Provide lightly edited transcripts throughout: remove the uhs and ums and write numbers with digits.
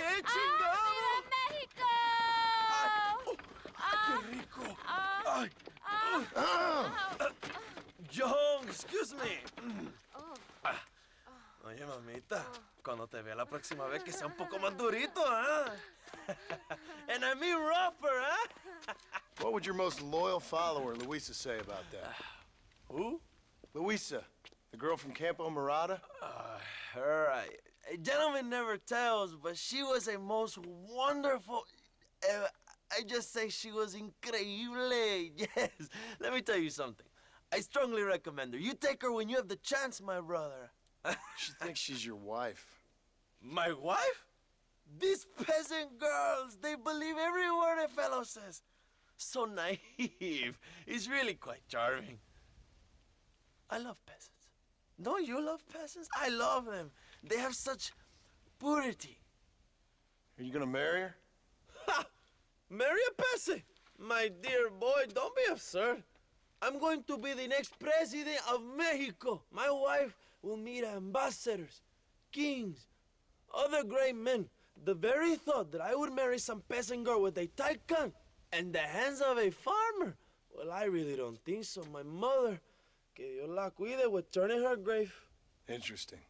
¡Qué chingado! ¡Viva México! ¡Qué rico! ¡Ay! John, excuse me. Oye, mamita, cuando te vea la próxima vez que sea un poco más durito, ¿ah? And I mean rougher, ¿ah? What would your most loyal follower, Luisa, say about that? Who? Luisa, the girl from Campo Murata? Her, a gentleman never tells, but she was a most wonderful... I just say she was increíble. Yes. Let me tell you something. I strongly recommend her. You take her when you have the chance, my brother. She thinks she's your wife. My wife? These peasant girls, they believe every word a fellow says. So naive. It's really quite charming. I love peasants. Don't you love peasants? I love them. They have such purity. Are you gonna marry her? Ha! Marry a peasant? My dear boy, don't be absurd. I'm going to be the next president of Mexico. My wife will meet ambassadors, kings, other great men. The very thought that I would marry some peasant girl with a tight gun and the hands of a farmer, well, I really don't think so. My mother, que Dios la cuide, would turn in her grave. Interesting.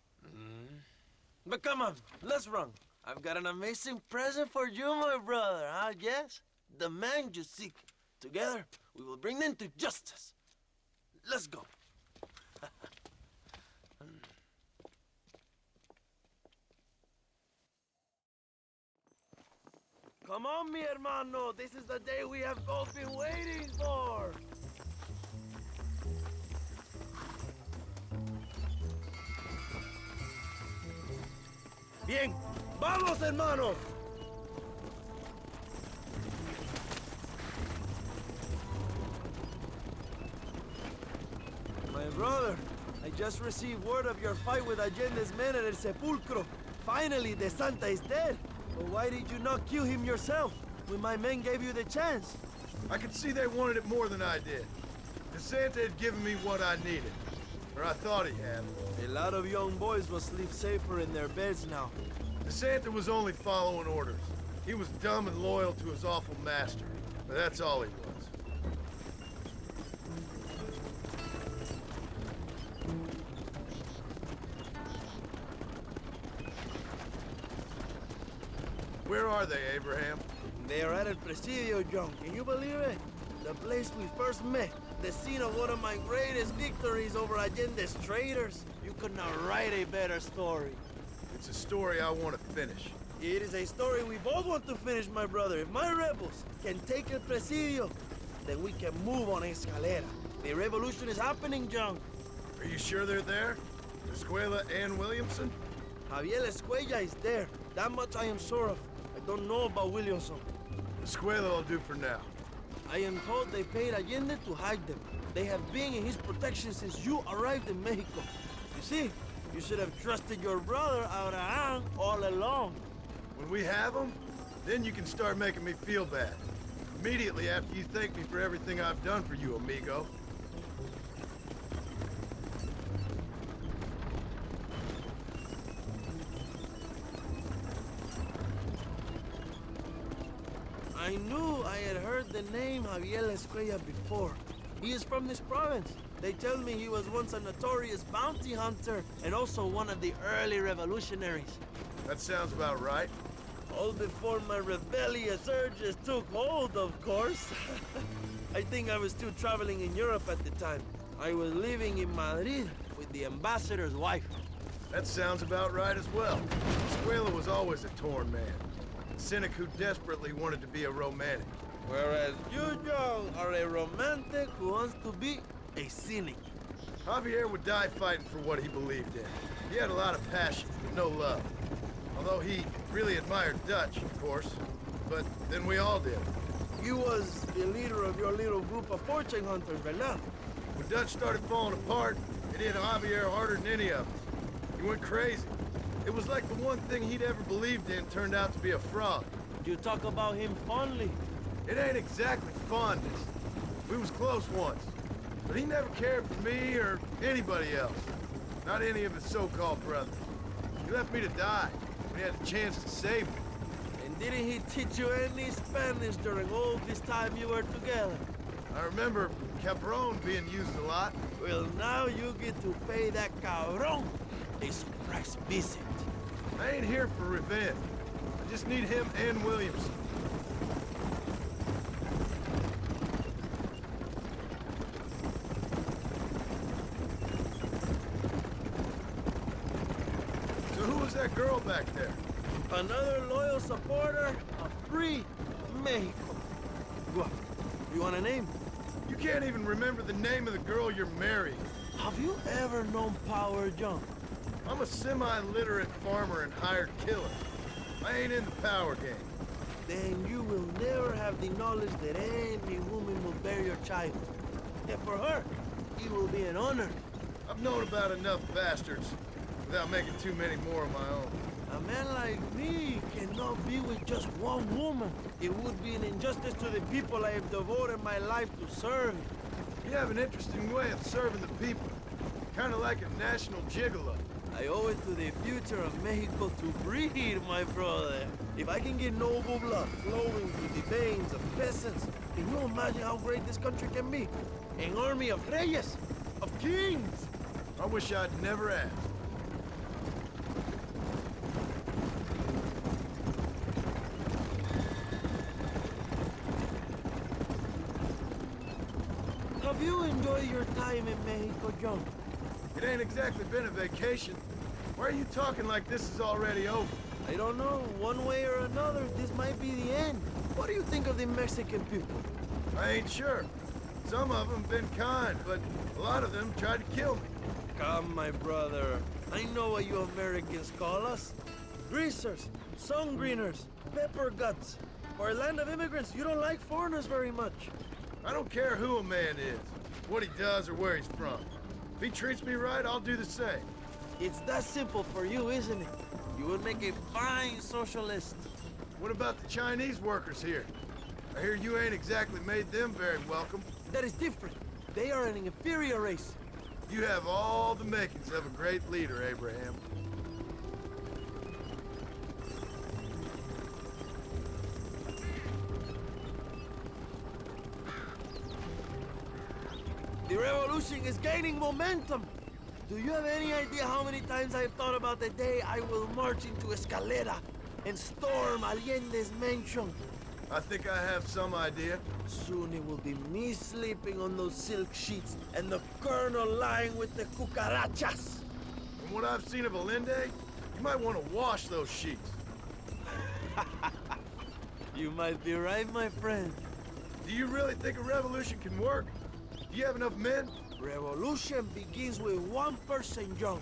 But come on, let's run. I've got an amazing present for you, my brother, huh? Yes? The man you seek. Together, we will bring them to justice. Let's go. Come on, mi hermano. This is the day we have both been waiting for. Bien, vamos, hermanos. My brother, I just received word of your fight with Allende's men at El Sepulcro. Finally, the Santa is dead. But why did you not kill him yourself when my men gave you the chance? I could see they wanted it more than I did. The Santa had given me what I needed. Or I thought he had. A lot of young boys will sleep safer in their beds now. The Santa was only following orders. He was dumb and loyal to his awful master. But that's all he was. Where are they, Abraham? They are at El Presidio, John. Can you believe it? The place we first met. The scene of one of my greatest victories over Allende's traitors. You could not write a better story. It's a story I want to finish. It is a story we both want to finish, my brother. If my rebels can take El Presidio, then we can move on Escalera. The revolution is happening, John. Are you sure they're there? Escuela and Williamson? Javier Escuella is there. That much I am sure of. I don't know about Williamson. Escuela will do for now. I am told they paid Allende to hide them. They have been in his protection since you arrived in Mexico. You see, you should have trusted your brother Abraham all along. When we have them, then you can start making me feel bad. Immediately after you thank me for everything I've done for you, amigo. I knew I had heard the name Javier Escuella before. He is from this province. They tell me he was once a notorious bounty hunter and also one of the early revolutionaries. That sounds about right. All before my rebellious urges took hold, of course. I think I was still traveling in Europe at the time. I was living in Madrid with the ambassador's wife. That sounds about right as well. Escuela was always a torn man. A cynic who desperately wanted to be a romantic. Whereas you, John, are a romantic who wants to be a cynic. Javier would die fighting for what he believed in. He had a lot of passion, but no love. Although he really admired Dutch, of course. But then we all did. You was the leader of your little group of fortune hunters, ¿verdad? When Dutch started falling apart, it hit Javier harder than any of us. He went crazy. It was like the one thing he'd ever believed in turned out to be a fraud. You talk about him fondly. It ain't exactly fondness. We was close once. But he never cared for me or anybody else. Not any of his so-called brothers. He left me to die when he had the chance to save me. Didn't he teach you any Spanish during all this time you were together? I remember Cabron being used a lot. Well, now you get to pay that cabron a surprise visit. I ain't here for revenge. I just need him and Williamson. So who was that girl back there? Another loyal supporter of free Mexico. What? You want a name? You can't even remember the name of the girl you're marrying. Have you ever known Power John? I'm a semi-literate farmer and hired killer. I ain't in the power game. Then you will never have the knowledge that any woman will bear your child. And for her, it will be an honor. I've known about enough bastards without making too many more of my own. A man like me cannot be with just one woman. It would be an injustice to the people I have devoted my life to serve. You have an interesting way of serving the people. Kind of like a national gigolo. I owe it to the future of Mexico to breed, my brother. If I can get noble blood flowing through the veins of peasants, can you imagine how great this country can be? An army of reyes, of kings. I wish I'd never asked. Have you enjoyed your time in Mexico, John? It ain't exactly been a vacation. Why are you talking like this is already over? I don't know. One way or another, this might be the end. What do you think of the Mexican people? I ain't sure. Some of them been kind, but a lot of them tried to kill me. Come, my brother. I know what you Americans call us. Greasers, sun greeners, pepper guts. For a land of immigrants, you don't like foreigners very much. I don't care who a man is, what he does or where he's from. If he treats me right, I'll do the same. It's that simple for you, isn't it? You would make a fine socialist. What about the Chinese workers here? I hear you ain't exactly made them very welcome. That is different. They are an inferior race. You have all the makings of a great leader, Abraham. The revolution is gaining momentum. Do you have any idea how many times I've thought about the day I will march into Escalera and storm Allende's mansion? I think I have some idea. Soon it will be me sleeping on those silk sheets and the colonel lying with the cucarachas. From what I've seen of Allende, you might want to wash those sheets. You might be right, my friend. Do you really think a revolution can work? Do you have enough men? Revolution begins with one person, John.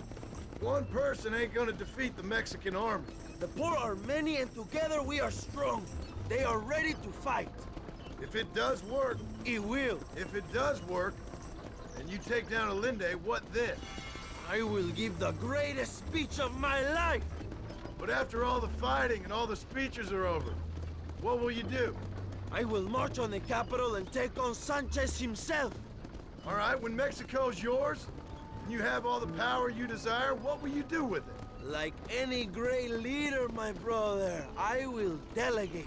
One person ain't gonna defeat the Mexican army. The poor are many and together we are strong. They are ready to fight. If it does work, It will. if it does work, and you take down Allende, what then? I will give the greatest speech of my life. But after all the fighting and all the speeches are over, what will you do? I will march on the capital and take on Sanchez himself. All right, when Mexico's yours, and you have all the power you desire, what will you do with it? Like any great leader, my brother, I will delegate.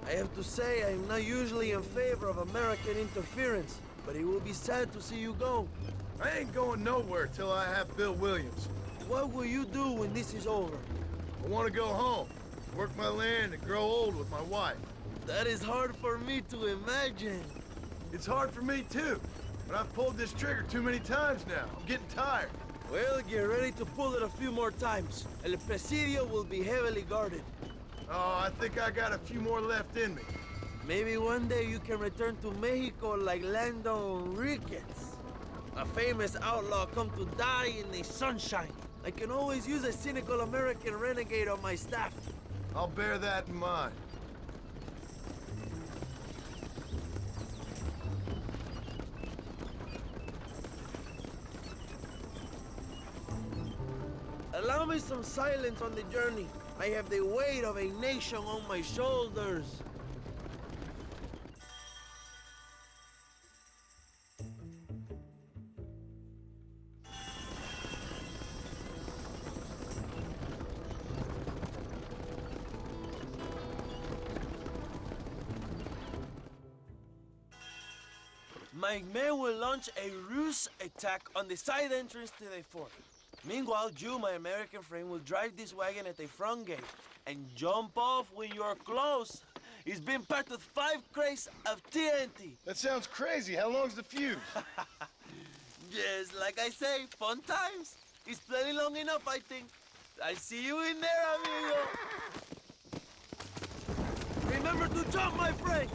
I have to say, I'm not usually in favor of American interference, but it will be sad to see you go. I ain't going nowhere till I have Bill Williams. What will you do when this is over? I want to go home, work my land, and grow old with my wife. That is hard for me to imagine. It's hard for me too, but I've pulled this trigger too many times now. I'm getting tired. Well, get ready to pull it a few more times. El Presidio will be heavily guarded. Oh, I think I got a few more left in me. Maybe one day you can return to Mexico like Lando Enriquez. A famous outlaw come to die in the sunshine. I can always use a cynical American renegade on my staff. I'll bear that in mind. Allow me some silence on the journey. I have the weight of a nation on my shoulders. my men will launch a ruse attack on the side entrance to the fort. Meanwhile, you, my American friend, will drive this wagon at the front gate and jump off when you're close. It's been packed with 5 crates of TNT. That sounds crazy. How long's the fuse? Yes, like I say, fun times. It's plenty long enough, I think. I see you in there, amigo. Remember to jump, my friend.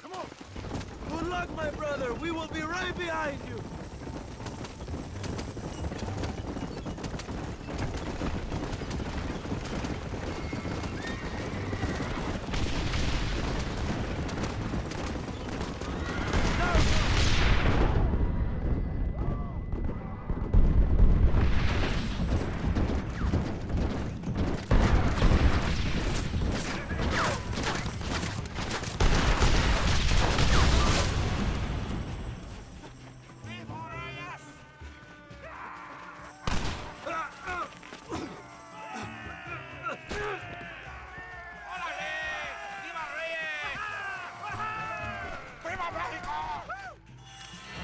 Come on! Good luck, my brother. We will be right behind you.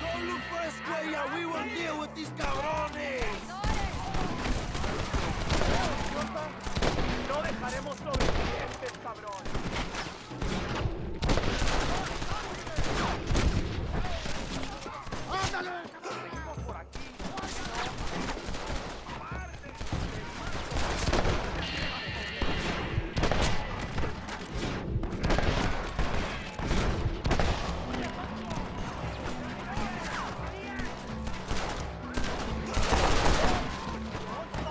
Don't look for Estrella. We will deal with these cabrones. No dejaremos sobrevivientes, cabrón. ¡Ándale! Seguimos por aquí.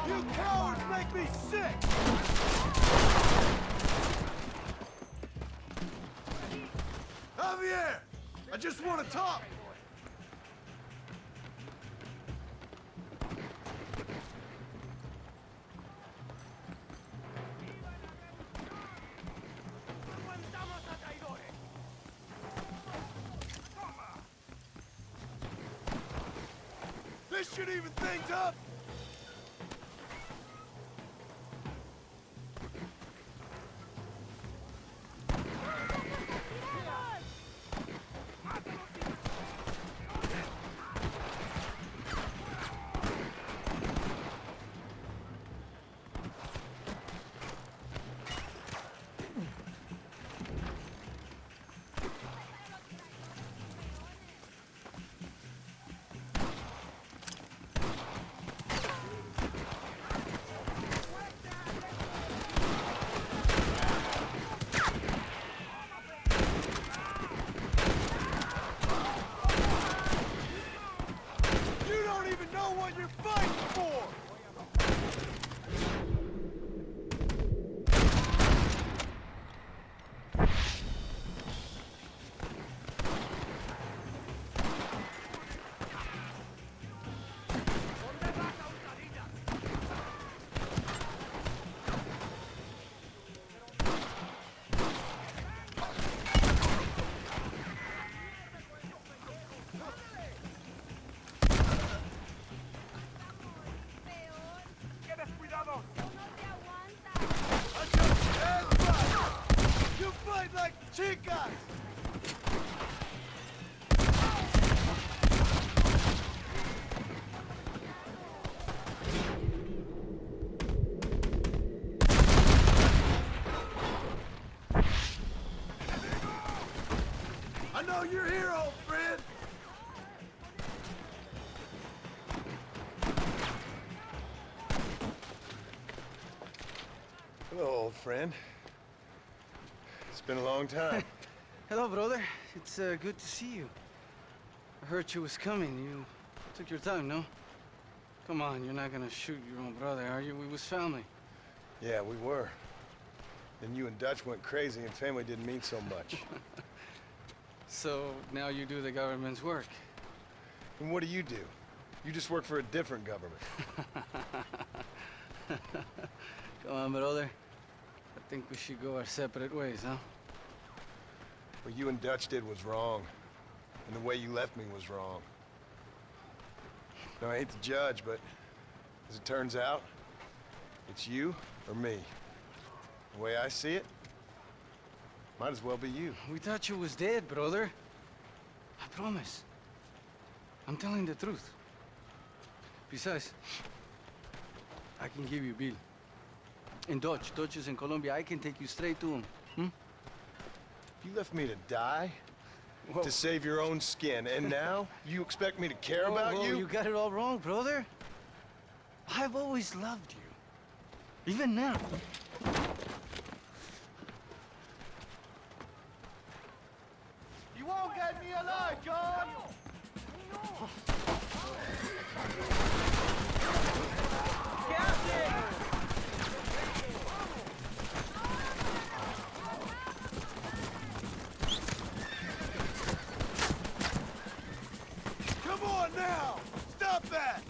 You cowards make me sick! Javier! I just want to talk! This should even things up! You don't even know what you're fighting for! ¡Qué descuidado! You fight like chicas! I know you're here, old friend! Hello, old friend. It's been a long time. Hello, brother. It's good to see you. I heard you was coming. You took your time, no? Come on, you're not gonna shoot your own brother, are you? We was family. Yeah, we were. Then you and Dutch went crazy and family didn't mean so much. So now you do the government's work. And what do? You just work for a different government. Come on, brother. I think we should go our separate ways, huh? What you and Dutch did was wrong. And the way you left me was wrong. Now, I hate to judge, but as it turns out, it's you or me. The way I see it, might as well be you. We thought you was dead, brother. I promise. I'm telling the truth. Besides, I can give you Bill. In Dutch. Dutch is in Colombia. I can take you straight to him. You left me to die? Whoa. To save your own skin, and now you expect me to care about Whoa, you? You got it all wrong, brother. I've always loved you. Even now. You won't get me alive, John! Come on now! Stop that!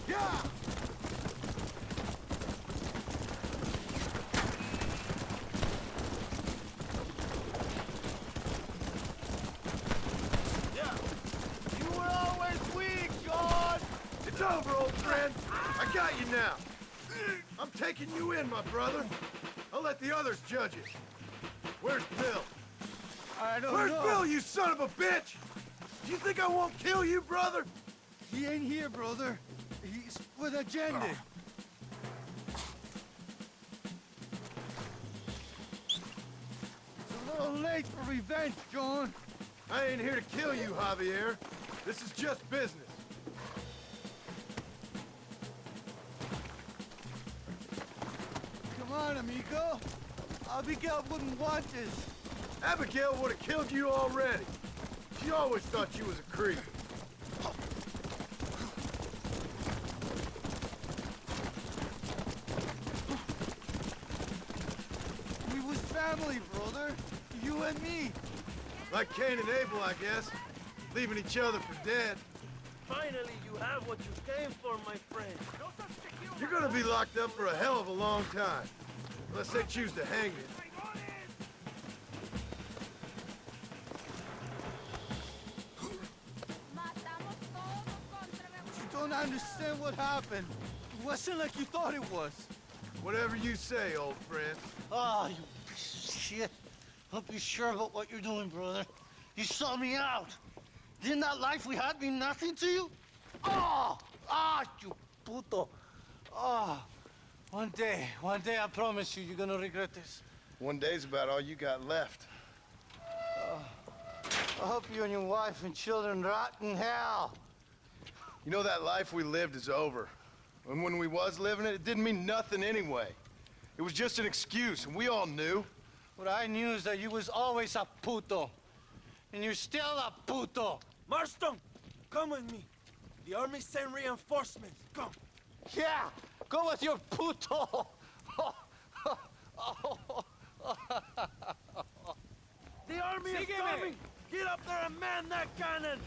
Yeah! You were always weak, John! It's over, old friend. I got you now. I'm taking you in, my brother. I'll let the others judge it. Where's Bill? I don't Where's know. Bill, you son of a bitch? Do you think I won't kill you, brother? He ain't here, brother. He's with agenda. It's a little late for revenge, John. I ain't here to kill you, Javier. This is just business. Come on, amigo. Abigail wouldn't want this. Abigail would have killed you already. She always thought you was a creep. We was family, brother. You and me. Like Cain and Abel, I guess. Leaving each other for dead. Finally, you have what you came for, my friend. You're gonna be locked up for a hell of a long time. Unless they choose to hang you. You don't understand what happened. It wasn't like you thought it was. Whatever you say, old friend. Ah, you piece of shit. Hope you're sure about what you're doing, brother. You saw me out. Didn't that life we had mean nothing to you? Oh! Ah, you puto. Oh, one day, I promise you, you're gonna regret this. One day's about all you got left. I hope you and your wife and children rot in hell. You know, that life we lived is over. And when we was living it, it didn't mean nothing anyway. It was just an excuse, and we all knew. What I knew is that you was always a puto. And you're still a puto. Marston, come with me. The army sent reinforcements. Come. Yeah, go with your puto. The army is coming. Get up there and man that cannon.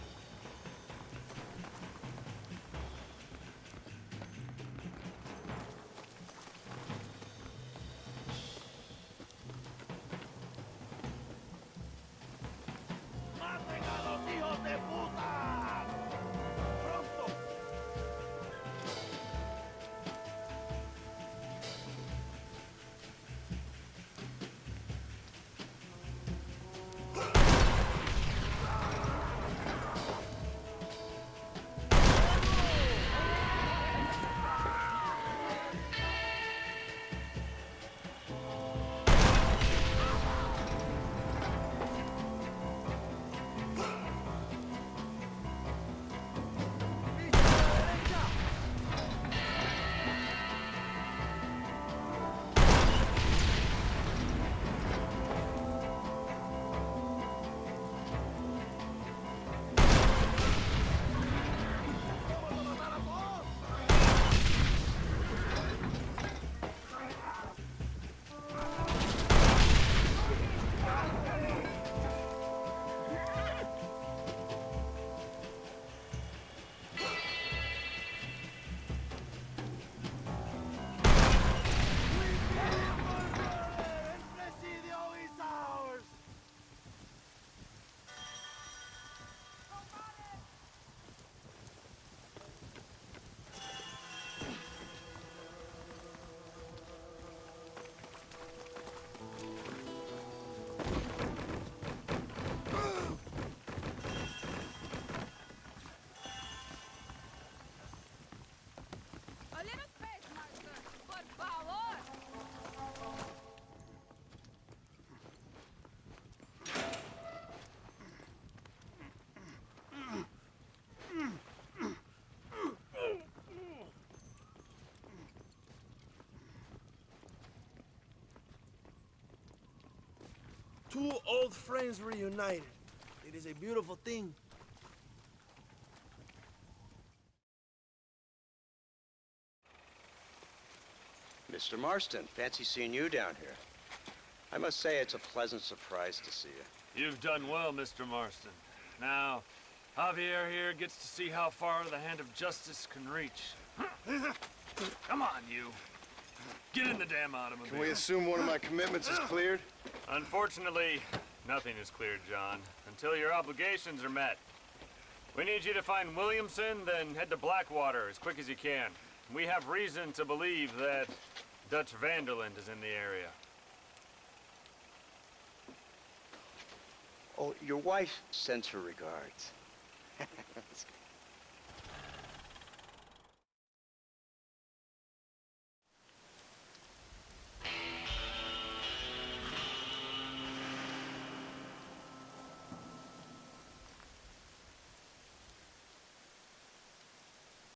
¡Maten a los hijos de puta! ¡Pronto! Two old friends reunited. It is a beautiful thing. Mr. Marston, fancy seeing you down here. I must say it's a pleasant surprise to see you. You've done well, Mr. Marston. Now, Javier here gets to see how far the hand of justice can reach. Come on, you. Get in the damn automobile. Can we assume one of my commitments is cleared? Unfortunately, nothing is cleared, John, until your obligations are met. We need you to find Williamson, then head to Blackwater as quick as you can. We have reason to believe that Dutch Vanderland is in the area. Oh, your wife sends her regards.